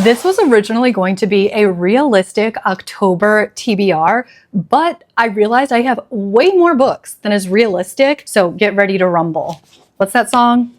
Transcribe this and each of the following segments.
This was originally going to be a realistic October TBR, but I realized I have way more books than is realistic, so get ready to rumble. What's that song?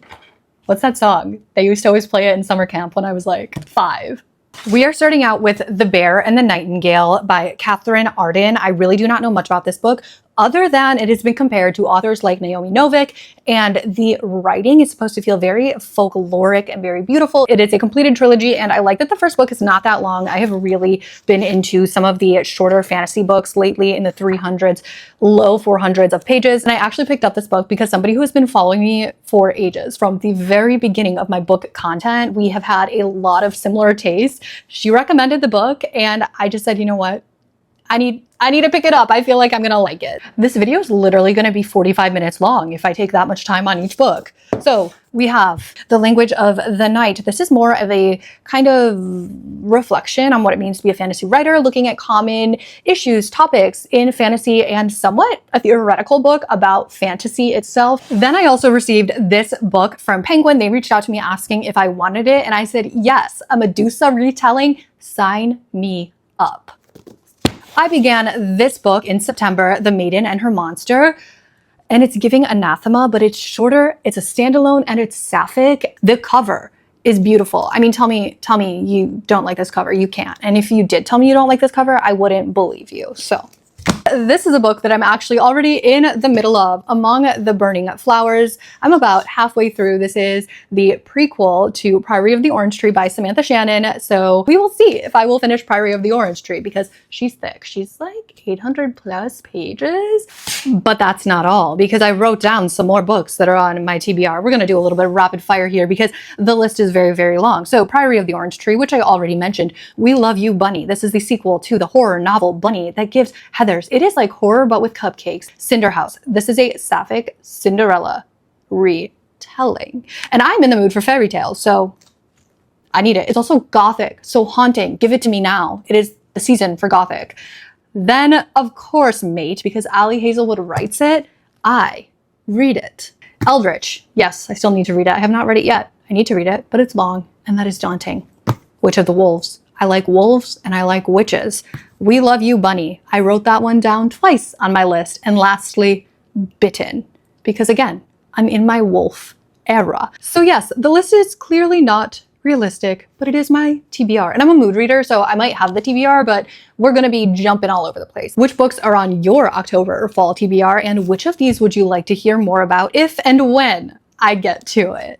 What's that song? They used to always play it in summer camp when I was like 5. We are starting out with The Bear and the Nightingale by Catherine Arden. I really do not know much about this book, other than it has been compared to authors like Naomi Novik, and the writing is supposed to feel very folkloric and very beautiful. It is a completed trilogy, and I like that the first book is not that long. I have really been into some of the shorter fantasy books lately in the 300s, low 400s of pages, and I actually picked up this book because somebody who has been following me for ages, from the very beginning of my book content, we have had a lot of similar tastes. She recommended the book, and I just said, you know what? I need to pick it up. I feel like I'm gonna like it. This video is literally gonna be 45 minutes long if I take that much time on each book. So we have The Language of the Night. This is more of a kind of reflection on what it means to be a fantasy writer, looking at common issues, topics in fantasy, and somewhat a theoretical book about fantasy itself. Then I also received this book from Penguin. They reached out to me asking if I wanted it, and I said, yes, a Medusa retelling, sign me up. I began this book in September, The Maiden and Her Monster, and it's giving anathema, but it's shorter, it's a standalone, and it's sapphic. The cover is beautiful. I mean, tell me you don't like this cover. You can't. And if you did tell me you don't like this cover, I wouldn't believe you. So this is a book that I'm actually already in the middle of, Among the Burning Flowers. I'm about halfway through. This is the prequel to Priory of the Orange Tree by Samantha Shannon. So we will see if I will finish Priory of the Orange Tree because she's thick. She's like 800 plus pages. But that's not all, because I wrote down some more books that are on my TBR. We're going to do a little bit of rapid fire here because the list is very, very long. So Priory of the Orange Tree, which I already mentioned. We Love You, Bunny. This is the sequel to the horror novel Bunny that gives Heathers. It is like horror, but with cupcakes. Cinder House. This is a sapphic Cinderella retelling. And I'm in the mood for fairy tales, so I need it. It's also Gothic, so haunting. Give it to me now. It is the season for Gothic. Then, of course, Mate, because Ali Hazelwood writes it. I read it. Eldritch. Yes, I still need to read it. I have not read it yet. I need to read it, but it's long, and that is daunting. Witch of the Wolves. I like wolves and I like witches. We Love You, Bunny. I wrote that one down twice on my list. And lastly, Bitten. Because again, I'm in my wolf era. So yes, the list is clearly not realistic, but it is my TBR. And I'm a mood reader, so I might have the TBR, but we're gonna be jumping all over the place. Which books are on your October or fall TBR, and which of these would you like to hear more about if and when I get to it?